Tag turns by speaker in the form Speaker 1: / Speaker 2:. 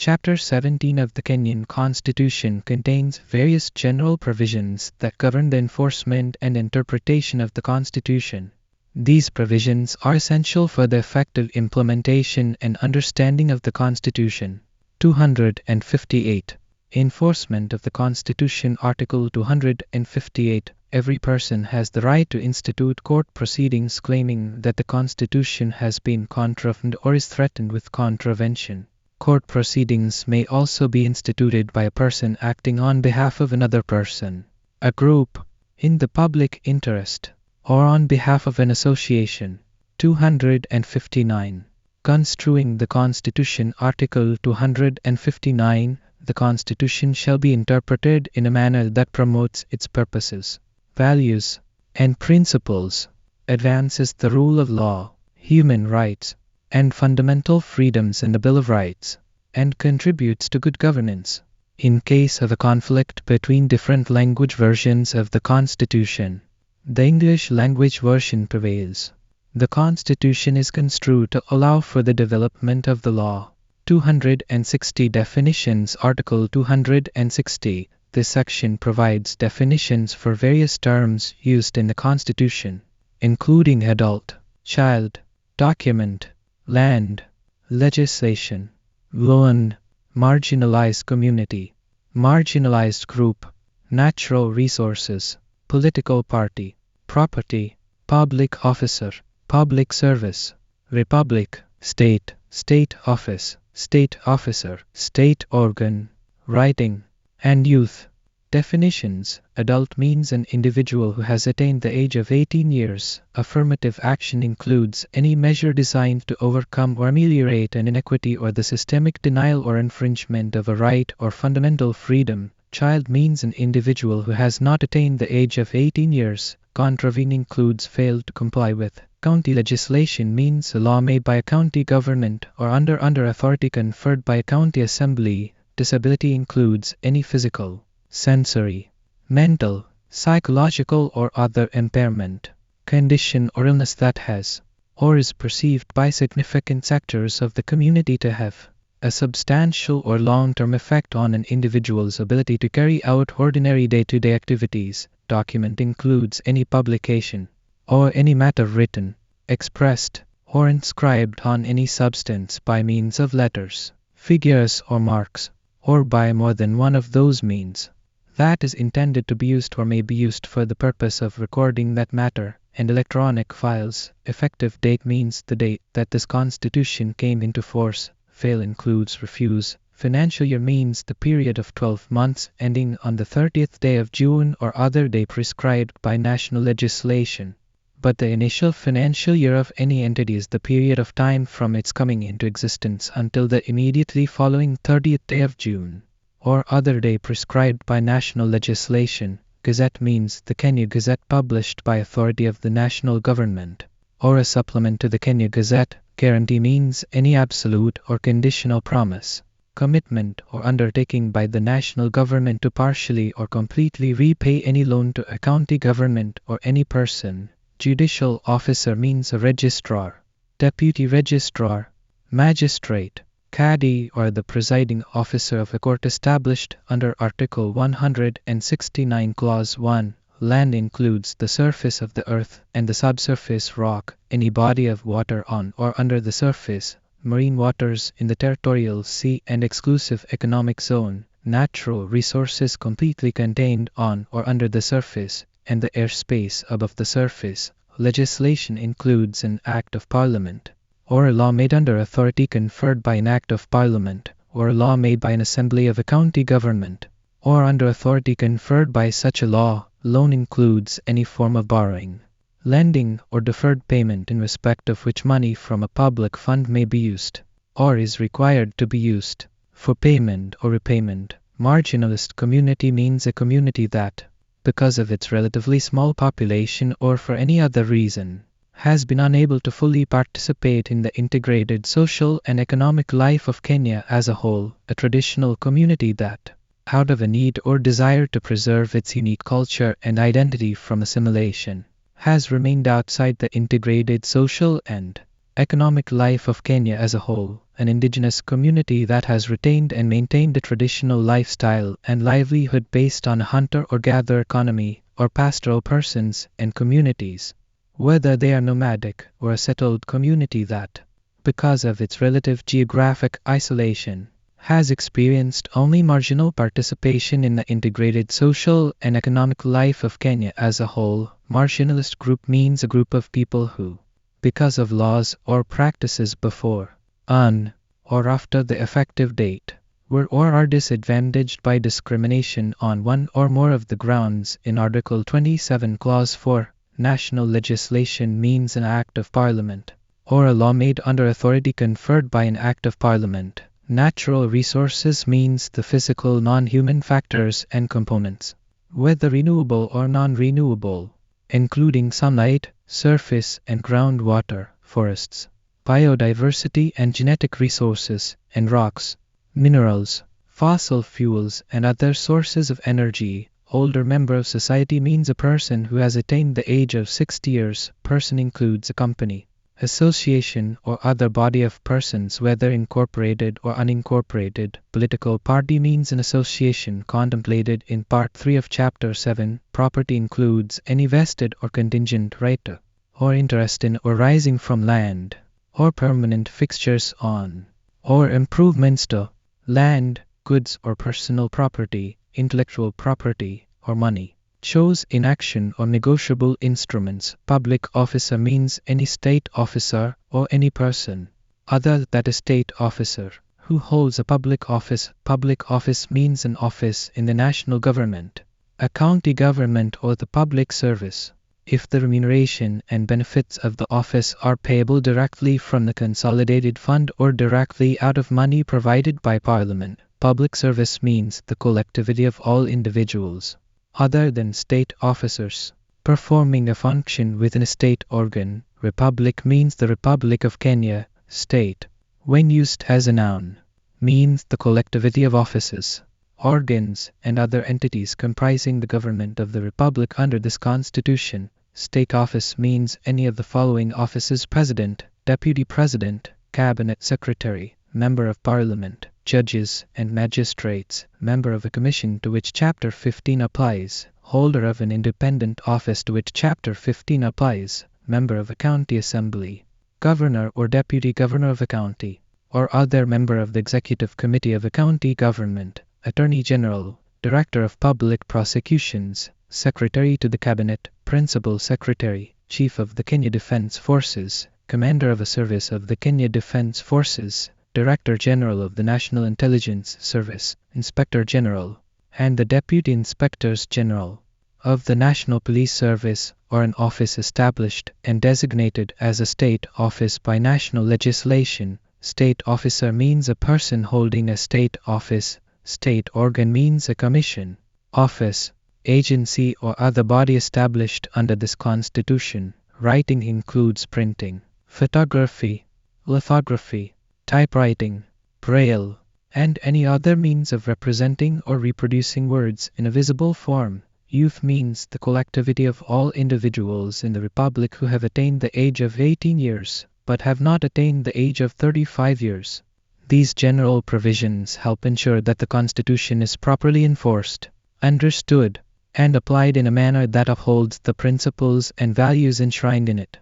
Speaker 1: Chapter 17 of the Kenyan Constitution contains various general provisions that govern the enforcement and interpretation of the Constitution. These provisions are essential for the effective implementation and understanding of the Constitution. 258. Enforcement of the Constitution. Article 258. Every person has the right to institute court proceedings claiming that the Constitution has been contravened or is threatened with contravention. Court proceedings may also be instituted by a person acting on behalf of another person, a group, in the public interest, or on behalf of an association. 259. Construing the Constitution. Article 259. The Constitution shall be interpreted in a manner that promotes its purposes, values, and principles, advances the rule of law, human rights, and fundamental freedoms and the Bill of Rights, and contributes to good governance. In case of a conflict between different language versions of the Constitution, the English language version prevails. The Constitution is construed to allow for the development of the law. 260 Definitions. Article 260. This section provides definitions for various terms used in the Constitution, including adult, child, document, land, legislation, loan, marginalized community, marginalized group, natural resources, political party, property, public officer, public service, republic, state, state office, state officer, state organ, writing, and youth. Definitions. Adult means an individual who has attained the age of 18 years. Affirmative action includes any measure designed to overcome or ameliorate an inequity or the systemic denial or infringement of a right or fundamental freedom. Child means an individual who has not attained the age of 18 years. Contravene includes failed to comply with. County legislation means a law made by a county government or under authority conferred by a county assembly. Disability includes any physical, sensory, mental, psychological or other impairment, condition or illness that has, or is perceived by significant sectors of the community to have, a substantial or long-term effect on an individual's ability to carry out ordinary day-to-day activities. Document includes any publication, or any matter written, expressed, or inscribed on any substance by means of letters, figures or marks, or by more than one of those means, that is intended to be used or may be used for the purpose of recording that matter, and electronic files. Effective date means the date that this Constitution came into force. Fail includes refuse. Financial year means the period of 12 months ending on the 30th day of June or other day prescribed by national legislation. But the initial financial year of any entity is the period of time from its coming into existence until the immediately following 30th day of June, or other day prescribed by national legislation. Gazette means the Kenya Gazette published by authority of the national government, or a supplement to the Kenya Gazette. Guarantee means any absolute or conditional promise, commitment or undertaking by the national government to partially or completely repay any loan to a county government or any person. Judicial officer means a registrar, deputy registrar, magistrate, cadi or the presiding officer of a court established under Article 169 Clause 1. Land includes the surface of the earth and the subsurface rock, any body of water on or under the surface, marine waters in the territorial sea and exclusive economic zone, natural resources completely contained on or under the surface, and the airspace above the surface. Legislation includes an Act of Parliament, or a law made under authority conferred by an Act of Parliament, or a law made by an assembly of a county government, or under authority conferred by such a law. Loan includes any form of borrowing, lending, or deferred payment in respect of which money from a public fund may be used, or is required to be used, for payment or repayment. Marginalized community means a community that, because of its relatively small population or for any other reason, has been unable to fully participate in the integrated social and economic life of Kenya as a whole. A traditional community that, out of a need or desire to preserve its unique culture and identity from assimilation, has remained outside the integrated social and economic life of Kenya as a whole. an indigenous community that has retained and maintained a traditional lifestyle and livelihood based on a hunter or gatherer economy, or pastoral persons and communities, whether they are nomadic or a settled community that, because of its relative geographic isolation, has experienced only marginal participation in the integrated social and economic life of Kenya as a whole. Marginalist group means a group of people who, because of laws or practices before, on, or after the effective date, were or are disadvantaged by discrimination on one or more of the grounds in Article 27 Clause 4. National legislation means an act of Parliament, or a law made under authority conferred by an act of Parliament. Natural resources means the physical non-human factors and components, whether renewable or non-renewable, including sunlight, surface and groundwater, forests, biodiversity and genetic resources, and rocks, minerals, fossil fuels and other sources of energy. Older member of society means a person who has attained the age of 60 years. Person includes a company, association or other body of persons, whether incorporated or unincorporated. Political party means an association contemplated in Part 3 of Chapter 7. Property includes any vested or contingent right to, or interest in or arising from land, or permanent fixtures on, or improvements to, land, goods or personal property, intellectual property, or money. Shows in action or negotiable instruments. Public officer means any state officer or any person other than a state officer who holds a public office. Public office means an office in the national government, a county government or the public service. If the remuneration and benefits of the office are payable directly from the consolidated fund or directly out of money provided by Parliament. Public service means the collectivity of all individuals other than state officers performing a function within a state organ. Republic means the Republic of Kenya. State, when used as a noun, means the collectivity of offices, organs, and other entities comprising the government of the Republic under this Constitution. State office means any of the following offices: President, Deputy President, Cabinet Secretary, Member of Parliament, judges and magistrates, member of a commission to which Chapter 15 applies, holder of an independent office to which Chapter 15 applies, member of a county assembly, governor or deputy governor of a county, or other member of the executive committee of a county government, attorney general, director of public prosecutions, secretary to the cabinet, principal secretary, chief of the Kenya Defence Forces, commander of a service of the Kenya Defence Forces, Director General of the National Intelligence Service, Inspector General, and the Deputy Inspectors General of the National Police Service, or an office established and designated as a state office by national legislation. State officer means a person holding a state office. State organ means a commission, office, agency or other body established under this Constitution. Writing includes printing, photography, lithography, typewriting, braille, and any other means of representing or reproducing words in a visible form. Youth means the collectivity of all individuals in the Republic who have attained the age of 18 years, but have not attained the age of 35 years. These general provisions help ensure that the Constitution is properly enforced, understood, and applied in a manner that upholds the principles and values enshrined in it.